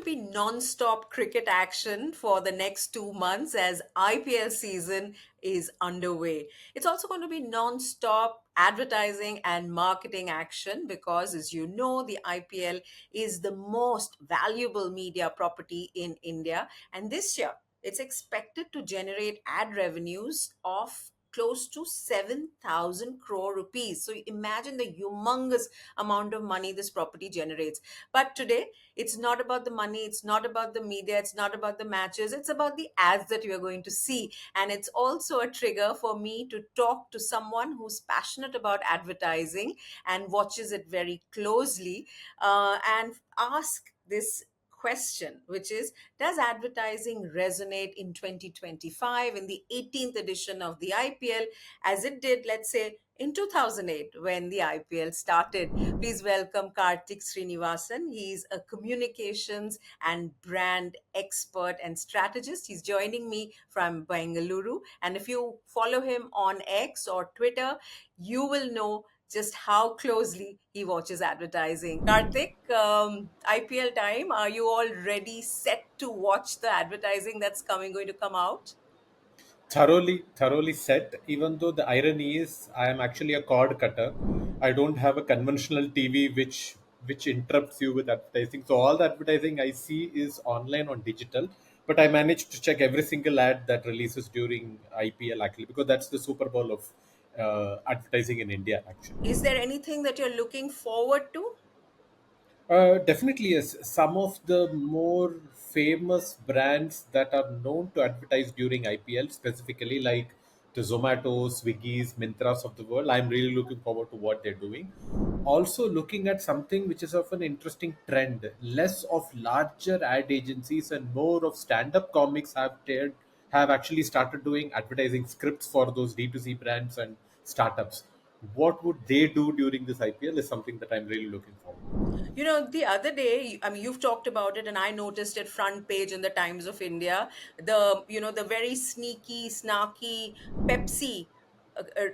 be non-stop cricket action for the next 2 months as IPL season is underway. It's also going to be non-stop advertising and marketing action because, as you know, the IPL is the most valuable media property in India. And this year, it's expected to generate ad revenues of close to 7,000 crore rupees. So imagine the humongous amount of money this property generates. But today, it's not about the money, it's not about the media, it's not about the matches, it's about the ads that you are going to see. And it's also a trigger for me to talk to someone who's passionate about advertising and watches it very closely and ask this question, which is, does advertising resonate in 2025 in the 18th edition of the IPL as it did, let's say, in 2008 when the IPL started? Please welcome Karthik Srinivasan. He's a communications and brand expert and strategist. He's joining me from Bengaluru. And if you follow him on X or Twitter, you will know just how closely he watches advertising. Karthik, IPL time, are you all ready, set to watch the advertising that's going to come out? Thoroughly set. Even though the irony is I am actually a cord cutter. I don't have a conventional TV which interrupts you with advertising, so all the advertising I see is online on digital. But I managed to check every single ad that releases during IPL, actually, because that's the Super Bowl of advertising in India, actually. Is there anything that you're looking forward to? Definitely, yes. Some of the more famous brands that are known to advertise during IPL, specifically like the Zomato, Swiggy's, Mintras of the world, I'm really looking forward to what they're doing. Also, looking at something which is of an interesting trend, less of larger ad agencies and more of stand-up comics have actually started doing advertising scripts for those D2C brands and startups. What would they do during this IPL is something that I'm really looking forward. You know, the other day, I mean, you've talked about it, and I noticed it front page in the Times of India. The very sneaky, snarky Pepsi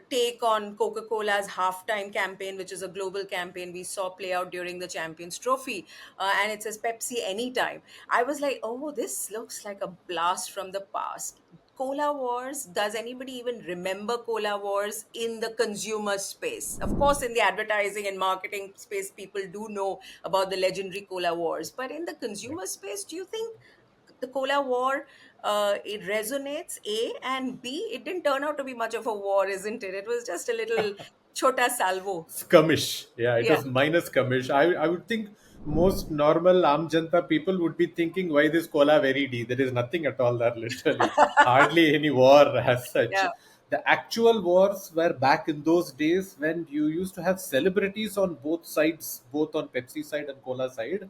take on Coca-Cola's halftime campaign, which is a global campaign we saw play out during the Champions Trophy, and it says Pepsi anytime. I was like, oh, this looks like a blast from the past. Cola Wars, does anybody even remember Cola Wars in the consumer space? Of course, in the advertising and marketing space, people do know about the legendary Cola Wars. But in the consumer space, do you think the Cola War it resonates? A and B, it didn't turn out to be much of a war, isn't it? It was just a little chota salvo. Skirmish. Yeah, it Yeah. was minor skirmish. I would think most normal Am Janta people would be thinking, why this cola very D? There is nothing at all there, literally. Hardly any war as such. Yeah. The actual wars were back in those days when you used to have celebrities on both sides, both on Pepsi side and cola side,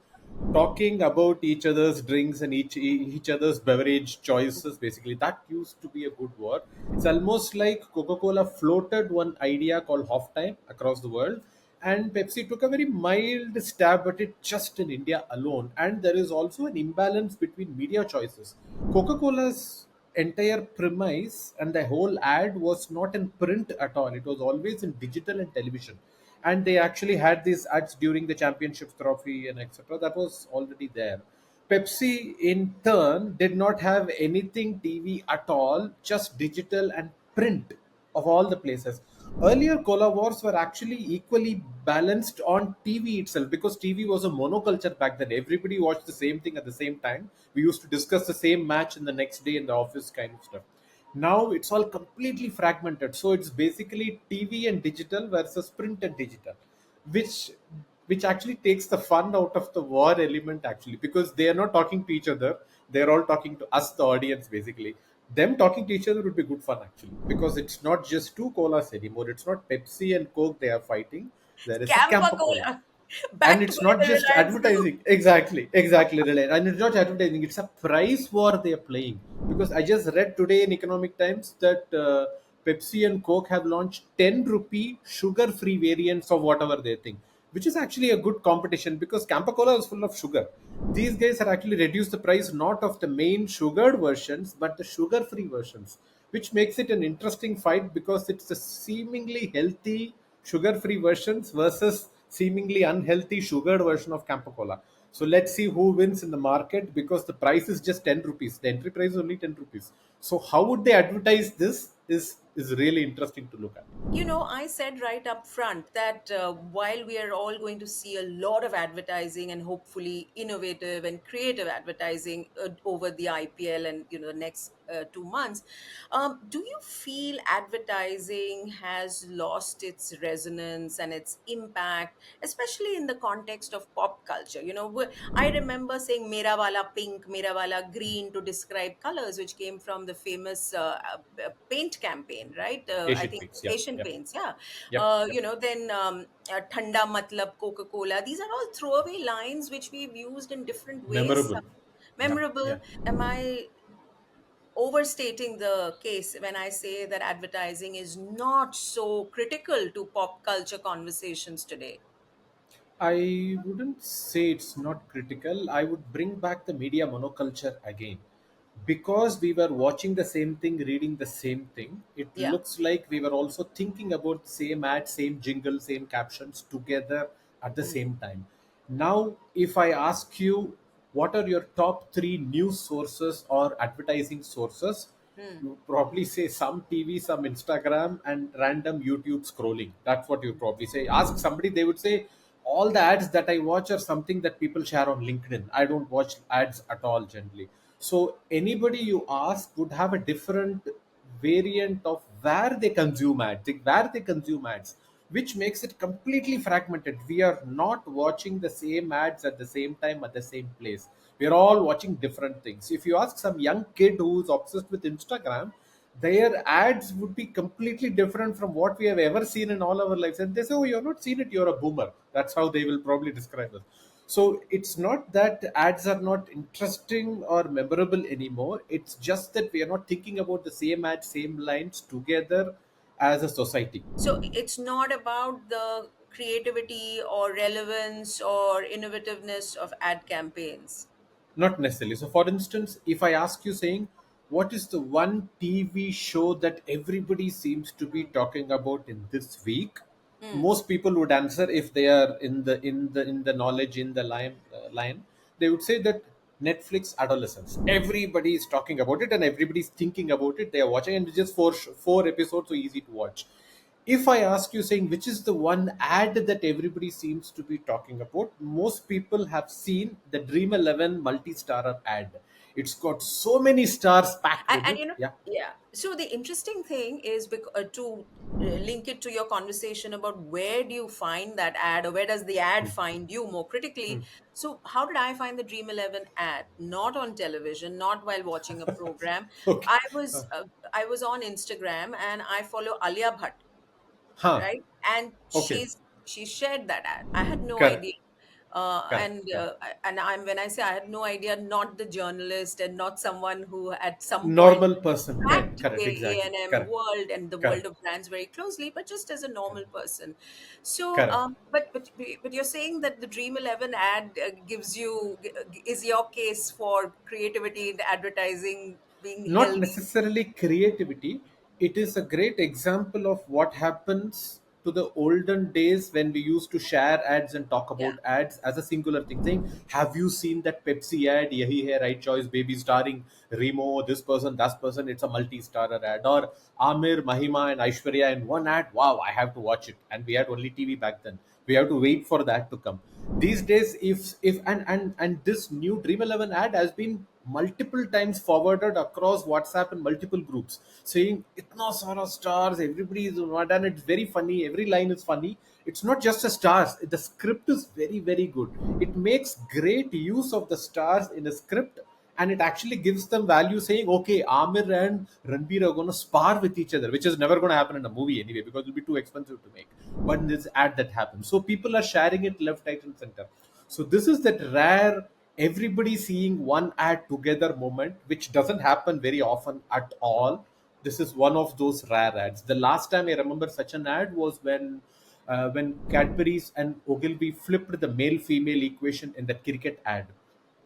talking about each other's drinks and each other's beverage choices. Basically, that used to be a good war. It's almost like Coca-Cola floated one idea called halftime across the world, and Pepsi took a very mild stab at it just in India alone. And there is also an imbalance between media choices. Coca-Cola's entire premise and the whole ad was not in print at all. It was always in digital and television. And they actually had these ads during the championship trophy and etc. That was already there. Pepsi, in turn, did not have anything TV at all, just digital and print of all the places. Earlier Cola Wars were actually equally balanced on TV itself because TV was a monoculture back then. Everybody watched the same thing at the same time. We used to discuss the same match in the next day in the office, kind of stuff. Now it's all completely fragmented. So it's basically TV and digital versus print and digital, which which actually takes the fun out of the war element, actually, because they are not talking to each other. They're all talking to us, the audience, basically. Them talking to each other would be good fun, actually, because it's not just two colas anymore. It's not Pepsi and Coke they are fighting. There is a Campa Campa Cola. Cola, And backed it's by not the just Reliance Group. advertising. Exactly Reliant. And it's not advertising, it's a price war they are playing. Because I just read today in Economic Times that Pepsi and Coke have launched 10 rupee sugar free variants of whatever they think, which is actually a good competition because Campa Cola is full of sugar. These guys have actually reduced the price not of the main sugared versions but the sugar free versions, which makes it an interesting fight because it's a seemingly healthy sugar free versions versus seemingly unhealthy sugared version of Campa Cola. So let's see who wins in the market, because the price is just 10 rupees. The entry price is only 10 rupees. So how would they advertise this is really interesting to look at. I said right up front that while we are all going to see a lot of advertising and hopefully innovative and creative advertising over the IPL and the next 2 months, do you feel advertising has lost its resonance and its impact, especially in the context of pop culture? I remember saying "Mera wala pink, mera wala green" to describe colors, which came from the famous paint campaign, right? I Asian think Paints, yeah, Asian yeah, Paints, yeah. yep, yep. Then Thanda Matlab Coca Cola. These are all throwaway lines which we've used in different ways. Memorable. Yeah, yeah. Memorable. Am I overstating the case when I say that advertising is not so critical to pop culture conversations today? I wouldn't say it's not critical. I would bring back the media monoculture again. Because we were watching the same thing, reading the same thing, it Yeah. looks like we were also thinking about the same ad, same jingle, same captions together at the Mm. same time. Now, if I ask you what are your top three news sources or advertising sources, Mm. you probably say some TV, some Instagram, and random YouTube scrolling. That's what you probably say. Ask somebody, they would say, all the ads that I watch are something that people share on LinkedIn. I don't watch ads at all generally. So anybody you ask would have a different variant of where they consume ads, which makes it completely fragmented. We are not watching the same ads at the same time at the same place. We are all watching different things. If you ask some young kid who's obsessed with Instagram, their ads would be completely different from what we have ever seen in all our lives. And they say, "Oh, you've not seen it, you're a boomer." That's how they will probably describe us. So it's not that ads are not interesting or memorable anymore. It's just that we are not thinking about the same ads, same lines together as a society. So it's not about the creativity or relevance or innovativeness of ad campaigns. Not necessarily. So, for instance, if I ask you saying, what is the one TV show that everybody seems to be talking about in this week? Hmm. Most people would answer, if they are in the knowledge in the line, they would say that Netflix Adolescence. Everybody is talking about it and everybody is thinking about it. They are watching, and it's just four episodes, so easy to watch. If I ask you saying which is the one ad that everybody seems to be talking about, most people have seen the Dream 11 multi-starrer ad. It's got so many stars packed with And it. Yeah. yeah. So the interesting thing is to link it to your conversation about where do you find that ad, or where does the ad find you more critically. So how did I find the Dream 11 ad? Not on television, not while watching a program. Okay. I was uh, I was on Instagram and I follow Alia Bhatt, Huh. right? And Okay. she shared that ad. I had no Correct. idea. Correct. Correct. And I'm when I say I had no idea, not the journalist and not someone who at some point Normal person. Correct. tracked Correct. Exactly. A&M Correct. world and the world Correct. of brands very closely, but just as a normal person. So, Correct. but you're saying that the Dream 11 ad is your case for creativity and advertising being Not healthy. necessarily creativity. It is a great example of what happens to the olden days when we used to share ads and talk Yeah. about ads as a singular thing, saying, have you seen that Pepsi ad, yahi hai right choice baby, starring Remo, this person, that person? It's a multi-starrer ad. Or Amir, Mahima and Aishwarya in one ad. Wow, I have to watch it. And we had only TV back then. We have to wait for that to come. These days, if and this new Dream 11 ad has been multiple times forwarded across WhatsApp and multiple groups, saying itna sara stars, everybody is one, and it's very funny. Every line is funny. It's not just the stars. The script is very, very good. It makes great use of the stars in a script, and it actually gives them value, saying, okay, Amir and Ranbir are going to spar with each other, which is never going to happen in a movie anyway, because it'll be too expensive to make. But in this ad that happens, so people are sharing it left, right, and center. So this is that rare everybody seeing one ad together moment, which doesn't happen very often at all. This is one of those rare ads. The last time I remember such an ad was when Cadbury's and Ogilvy flipped the male female equation in the cricket ad.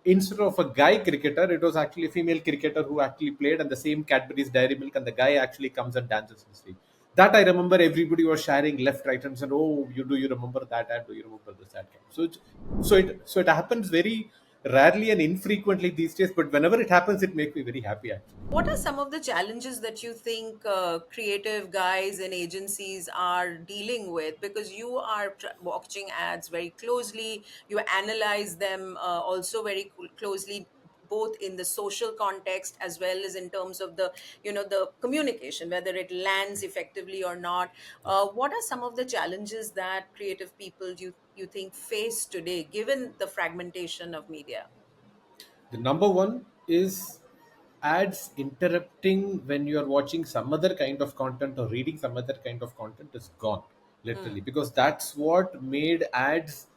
Instead of a guy cricketer, it was actually a female cricketer who actually played, and the same Cadbury's Dairy Milk, and the guy actually comes and dances in the street. That I remember everybody was sharing left, right, and said, "Oh, you remember that ad? Do you remember this ad?" So it happens very rarely and infrequently these days. But whenever it happens, it makes me very happy actually. What are some of the challenges that you think creative guys and agencies are dealing with? Because you are watching ads very closely, you analyze them also very closely, both in the social context as well as in terms of the, the communication, whether it lands effectively or not. What are some of the challenges that creative people you think face today, given the fragmentation of media? The number one is ads interrupting when you are watching some other kind of content or reading some other kind of content is gone, literally, Hmm. because that's what made ads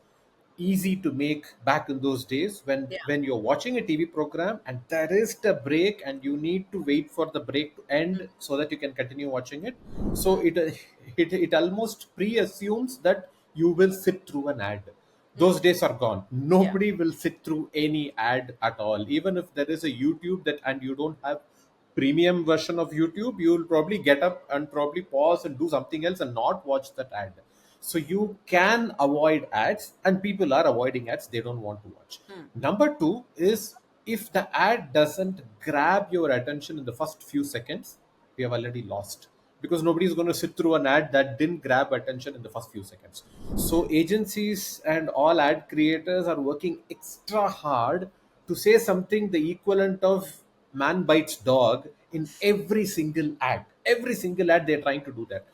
easy to make back in those days when Yeah. you're watching a TV program and there is the break and you need to wait for the break to end so that you can continue watching it. So Hmm. it almost pre-assumes that you will sit through an ad. Those Hmm. days are gone. Yeah. Nobody will sit through any ad at all. Even if there is a YouTube that and you don't have premium version of YouTube, you'll probably get up and probably pause and do something else and not watch that ad. So you can avoid ads, and people are avoiding ads they don't want to watch. Hmm. Number two is, if the ad doesn't grab your attention in the first few seconds, we have already lost, because nobody is going to sit through an ad that didn't grab attention in the first few seconds. So agencies and all ad creators are working extra hard to say something the equivalent of man bites dog in every single ad they're trying to do that.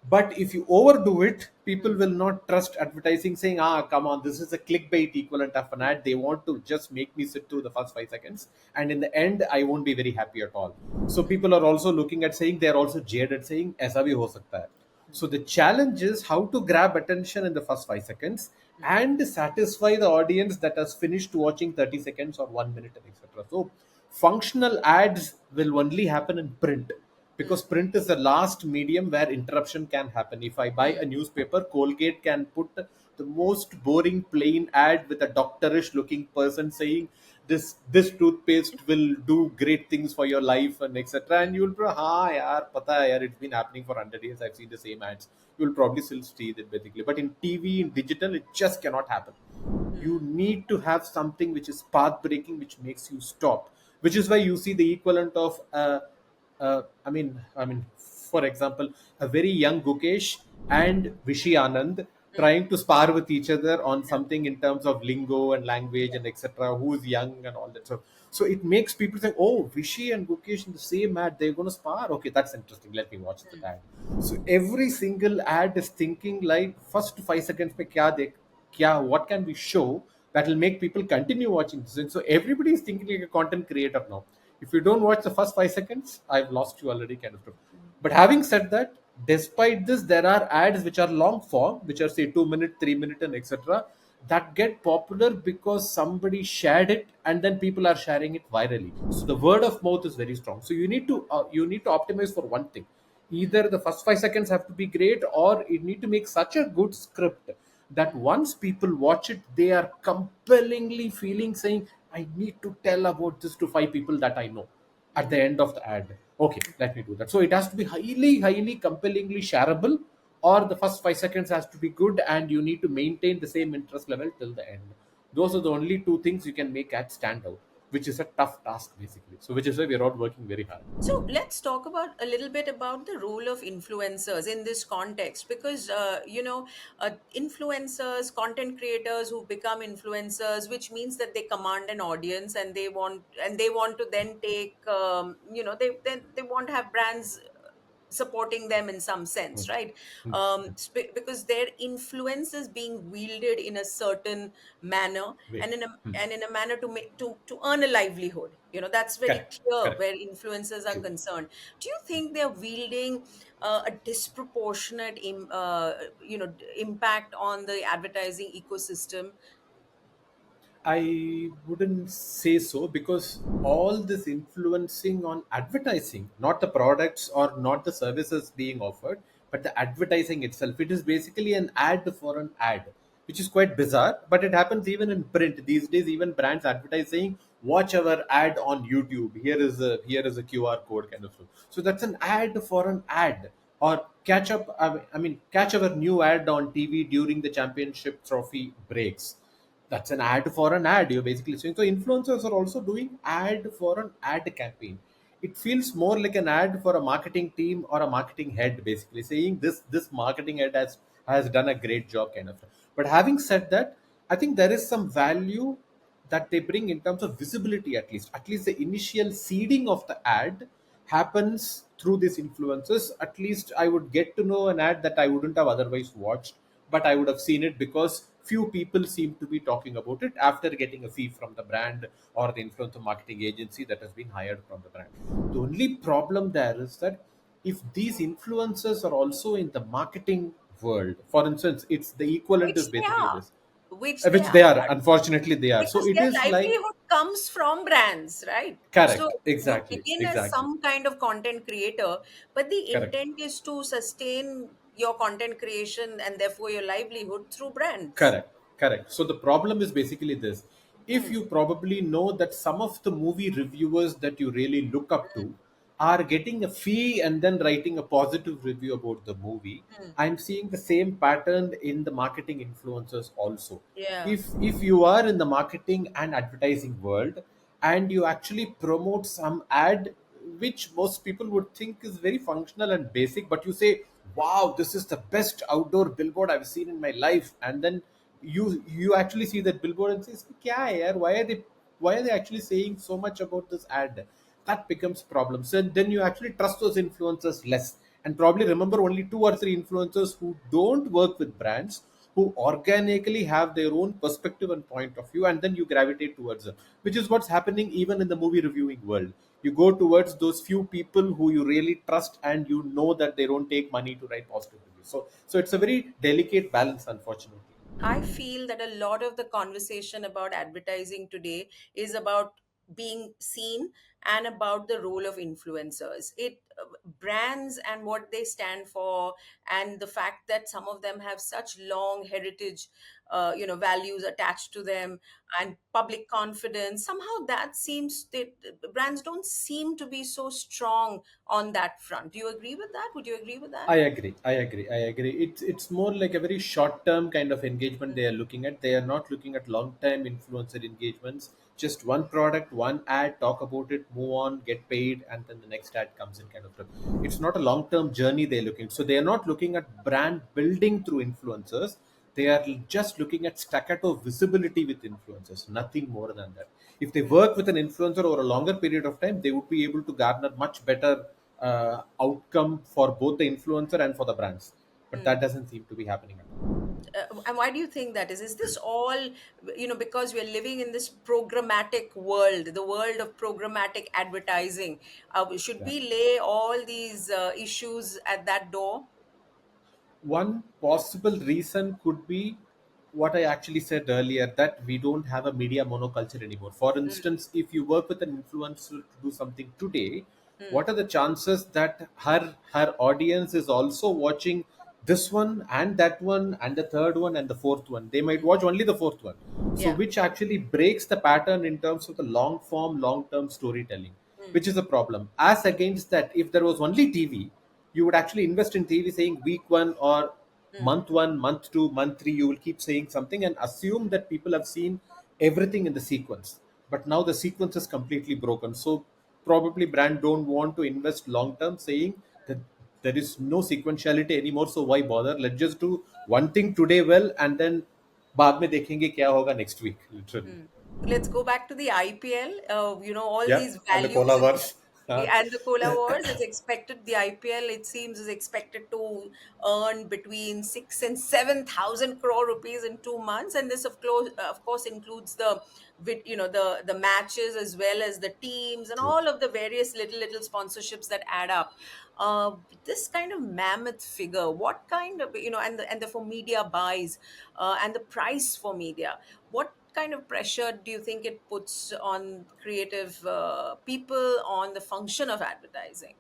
But if you overdo it, people Hmm. will not trust advertising, saying, come on, this is a clickbait equivalent of an ad. They want to just make me sit through the first 5 seconds. And in the end, I won't be very happy at all. So people are also looking at saying, they're also jaded, saying, aisa bhi ho sakta hai. So the challenge is how to grab attention in the first 5 seconds and satisfy the audience that has finished watching 30 seconds or 1 minute, and etc. So functional ads will only happen in print, Hmm. because print is the last medium where interruption can happen. If I buy a Hmm. newspaper, Colgate can put the most boring plain ad with a doctorish looking person saying this toothpaste will do great things for your life and etc. And you'll be, ha yaar, pata hai yaar, it's been happening for 100 years, I've seen the same ads. You'll probably still see it basically. But in TV, in digital, it just cannot happen. You Hmm. need to have something which is path breaking, which makes you stop, which is why you see the equivalent of for example, a very young Gukesh and Vishi Anand Hmm. trying to spar with each other on Yeah. something in terms of lingo and language and etc. Who's young and all that. So it makes people think, oh, Vishi and Gukesh in the same ad, they're going to spar. Okay, that's interesting. Let me watch the ad. So every single ad is thinking like, first 5 seconds, pe kya dekh, what can we show that will make people continue watching this. And so everybody is thinking like a content creator now. If you don't watch the first 5 seconds, I've lost you already, kind of stuff. But having said that, despite this, there are ads which are long form, which are say 2 minute, 3 minute, and etc., that get popular because somebody shared it and then people are sharing it virally. So the word of mouth is very strong. So you need to optimize for one thing. Either the first 5 seconds have to be great, or you need to make such a good script that once people watch it, they are compellingly feeling saying, I need to tell about this to 5 people that I know at the end of the ad. Okay, let me do that. So it has to be highly, highly compellingly shareable, or the first 5 seconds has to be good, and you need to maintain the same interest level till the end. Those are the only two things you can make ads stand out, which is a tough task basically. So which is why we're all working very hard. So let's talk about a little bit about the role of influencers in this context, because influencers, content creators who become influencers, which means that they command an audience, and they want to then take, they want to have brands supporting them in some sense, right? Because their influence is being wielded in a certain manner, Wait. and in a manner to make to earn a livelihood. That's very Correct. clear Correct. where influencers are True. concerned. Do you think they're wielding a disproportionate impact on the advertising ecosystem? I wouldn't say so, because all this influencing on advertising, not the products or not the services being offered, but the advertising itself. It is basically an ad for an ad, which is quite bizarre, but it happens even in print. These days, even brands advertising, watch our ad on YouTube. Here is a QR code kind of stuff. So that's an ad for an ad. or catch our new ad on TV during the championship trophy breaks. That's an ad for an ad. You're basically saying so. Influencers are also doing ad for an ad campaign. It feels more like an ad for a marketing team or a marketing head, basically saying this marketing head has done a great job, kind of. But having said that, I think there is some value that they bring in terms of visibility. At least the initial seeding of the ad happens through these influencers. At least I would get to know an ad that I wouldn't have otherwise watched, but I would have seen it because few people seem to be talking about it after getting a fee from the brand or the influencer marketing agency that has been hired from the brand. The only problem there is that if these influencers are also in the marketing world, for instance, it's the equivalent is Which they basically are, this, which they which are. they are, unfortunately they are. So Because it their is like, livelihood comes from brands, right? So correct, you exactly, begin as exactly, some kind of content creator, but the correct. intent is to sustain your content creation and therefore your livelihood through brands. Correct, correct. So the problem is basically this. If Hmm. you probably know that some of the movie reviewers that you really look up to are getting a fee and then writing a positive review about the movie, Hmm. I'm seeing the same pattern in the marketing influencers also. Yeah. If you are in the marketing and advertising world and you actually promote some ad which most people would think is very functional and basic, but you say, wow, this is the best outdoor billboard I've seen in my life, and then you actually see that billboard and says, kya hai yaar? Why are they actually saying so much about this ad? That becomes problem. So then you actually trust those influencers less, and probably remember only two or three influencers who don't work with brands, who organically have their own perspective and point of view, and then you gravitate towards them, which is what's happening even in the movie reviewing world. You go towards those few people who you really trust, and you know that they don't take money to write positive reviews. So it's a very delicate balance, unfortunately. I feel that a lot of the conversation about advertising today is about being seen and about the role of influencers. It brands and what they stand for, and the fact that some of them have such long heritage, values attached to them, and public confidence. Somehow that seems that brands don't seem to be so strong on that front. Do you agree with that? Would you agree with that? I agree. I agree. I agree. It's more like a very short term kind of engagement they are looking at. They are not looking at long term influencer engagements. Just one product, one ad, talk about it, move on, get paid, and then the next ad comes in, kind of stuff. It's not a long term journey they're looking. So they are not looking at brand building through influencers. They are just looking at staccato visibility with influencers, nothing more than that. If they Hmm. work with an influencer over a longer period of time, they would be able to garner much better outcome for both the influencer and for the brands. But Hmm. that doesn't seem to be happening at all. And why do you think that is this all, because we're living in this programmatic world, the world of programmatic advertising? Should Yeah. we lay all these issues at that door? One possible reason could be what I actually said earlier, that we don't have a media monoculture anymore. For Mm, instance, if you work with an influencer to do something today, mm, what are the chances that her audience is also watching this one and that one and the third one and the fourth one? They might mm. watch only the fourth one. So Yeah. which actually breaks the pattern in terms of the long form, long term storytelling, Mm, which is a problem. As against that, if there was only TV, you would actually invest in TV saying week one or mm, month one, month two, month three, you will keep saying something and assume that people have seen everything in the sequence. But now the sequence is completely broken. So probably brand don't want to invest long term, saying that there is no sequentiality anymore. So why bother? Let's just do one thing today well, and then बाद में देखेंगे क्या होगा next week, literally. mm. Let's go back to the IPL. All Yeah, these and the values. cola verse. And the Cola Wars is expected, the IPL, it seems, is expected to earn between 6 and 7,000 crore rupees in 2 months. And this, of course, includes the matches as well as the teams and True. all of the various little sponsorships that add up. This kind of mammoth figure, what kind of, and the for media buys, and the price for media, what kind of pressure do you think it puts on creative people on the function of advertising?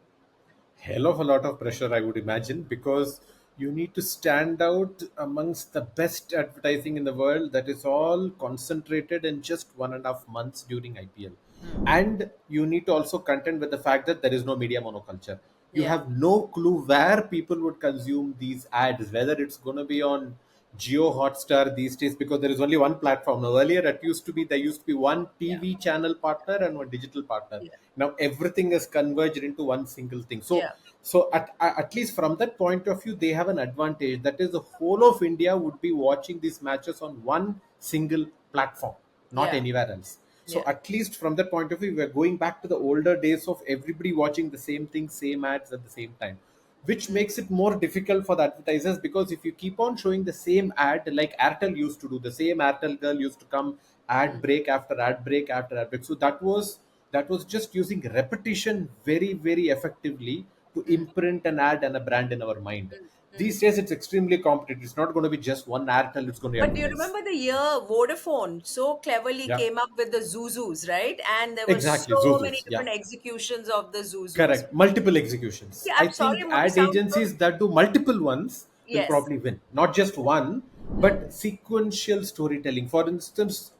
Hell of a lot of pressure, I would imagine, because you need to stand out amongst the best advertising in the world. That is all concentrated in just 1.5 months during IPL. Hmm. And you need to also contend with the fact that there is no media monoculture. You Yeah. have no clue where people would consume these ads, whether it's going to be on Geo Hotstar these days, because there is only one platform now. Earlier, it used to be there used to be one Yeah. TV channel partner and one digital partner. Yeah. Now everything is converged into one single thing. Yeah. So at least from that point of view, they have an advantage. That is, the whole of India would be watching these matches on one single platform, not Yeah. anywhere else. So Yeah. at least from that point of view, we're going back to the older days of everybody watching the same thing, same ads at the same time, which Mm, makes it more difficult for the advertisers, because if you keep on showing the same ad like Airtel used to do, the same Airtel girl used to come ad mm, break after ad break after ad break. So that was just using repetition very, very effectively to mm, imprint an ad and a brand in our mind. mm, mm. These days, it's extremely competitive. It's not going to be just one Airtel, it's going to But do you advertise. remember the year Vodafone so cleverly Yeah, came up with the Zuzus, right? And there were exactly. so many Zuzus. Yeah. different executions of the Zuzus. Correct. Multiple executions. Yeah, I I'm sorry, think I'm going to ad sound so. agencies that do multiple ones will Yes. probably win. Not just one, Mm. but sequential storytelling. For instance,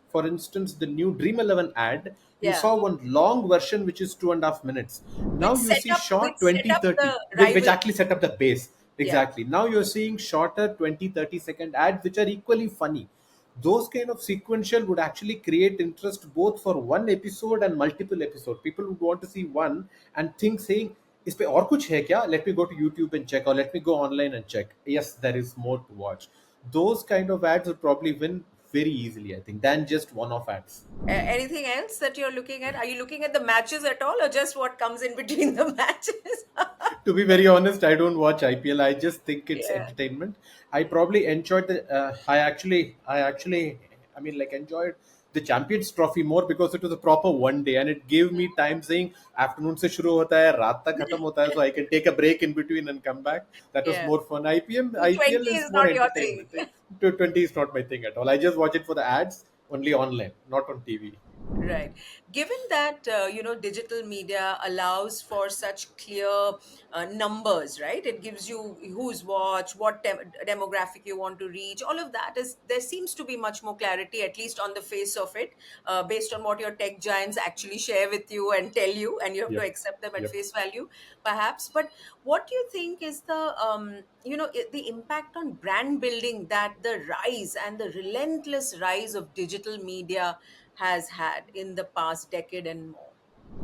the new Dream 11 ad, you Yeah. saw one long version which is 2.5 minutes. Now you see Which short set 20, up the 30, which rivalry. actually set up the base. Yeah. Exactly. Now you're seeing shorter 20, 30-second ads which are equally funny. Those kind of sequential would actually create interest both for one episode and multiple episode. People would want to see one and think, saying, इस पे और कुछ है क्या? Let me go to YouTube and check, or let me go online and check. Yes, there is more to watch. Those kind of ads would probably win very easily, I think, than just one-off ads. Anything else that you're looking at? Are you looking at the matches at all, or just what comes in between the matches? To be very honest, I don't watch IPL. I just think it's Yeah. entertainment. I probably enjoyed the. I mean, like, enjoyed the Champions Trophy more because it was a proper one day and it gave me time, saying afternoon se shuru hota hai, raat tak khatam hota hai, so I can take a break in between and come back. That was Yeah. more fun. So IPL 20 is is more not your entertainment. thing. 20 is not my thing at all. I just watch it for the ads only online, not on TV. Right. Given that digital media allows for such clear numbers, right? It gives you who's watched, what demographic you want to reach. All of that is there seems to be much more clarity, at least on the face of it, based on what your tech giants actually share with you and tell you, and you have to Yep. accept them at Yep. face value, perhaps. But what do you think is the impact on brand building that the rise and the relentless rise of digital media has had in the past decade and more?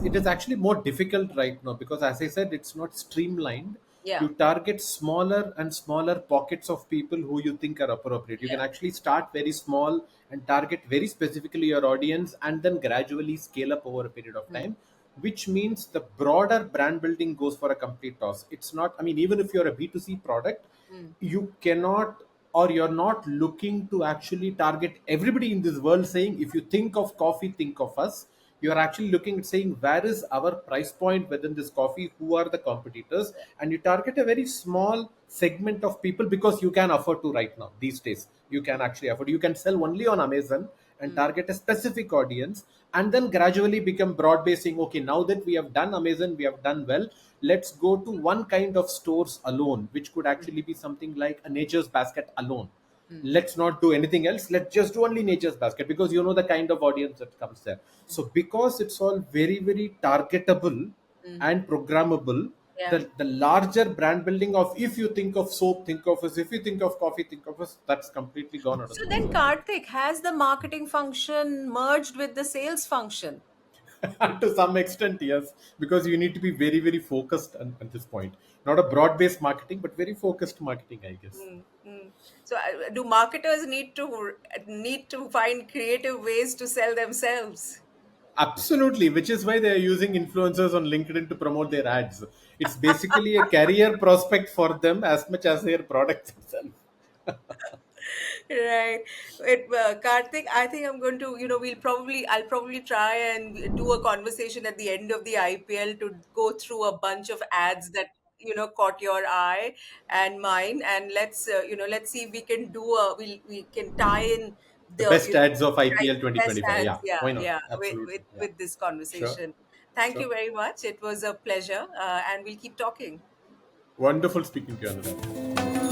It is actually more difficult right now because, as I said, it's not streamlined. You Yeah, target smaller and smaller pockets of people who you think are appropriate. You can yeah. actually start very small and target very specifically your audience, and then gradually scale up over a period of Mm, time, which means the broader brand building goes for a complete toss. It's not, I mean, even if you're a B2C product, mm, you cannot, or you're not looking to actually target everybody in this world, saying if you think of coffee, think of us. You're actually looking at saying where is our price point within this coffee, who are the competitors, and you target a very small segment of people because you can afford to right now. These days you can actually afford, you can sell only on Amazon and mm, target a specific audience, and then gradually become broad basing. Okay, now that we have done Amazon, we have done well, let's go to one kind of stores alone, which could mm, actually be something like a Nature's Basket alone. mm, Let's not do anything else, let's just do only Nature's Basket, because you know the kind of audience that comes there. So because it's all very, very targetable mm. and programmable, Yeah. the larger brand building of if you think of soap, think of us, if you think of coffee, think of us, that's completely gone out of So the then, picture. Karthik, has the marketing function merged with the sales function? To some extent, yes, because you need to be very, very focused at this point. Not a broad based marketing, but very focused marketing, I guess. Mm, mm. So, do marketers need to find creative ways to sell themselves? Absolutely, which is why they are using influencers on LinkedIn to promote their ads. It's basically a career prospect for them as much as their product itself. Right. Karthik, I think I'm going to, I'll probably try and do a conversation at the end of the IPL to go through a bunch of ads that, caught your eye and mine. And let's see if we can we can tie in The the, best ads of IPL best 2025. ads. Yeah, Yeah, why not? yeah, Absolutely. Yeah, with this sure, conversation. Thank sure. you very much. It was a pleasure. And we'll keep talking. Wonderful speaking to you, Anuradha.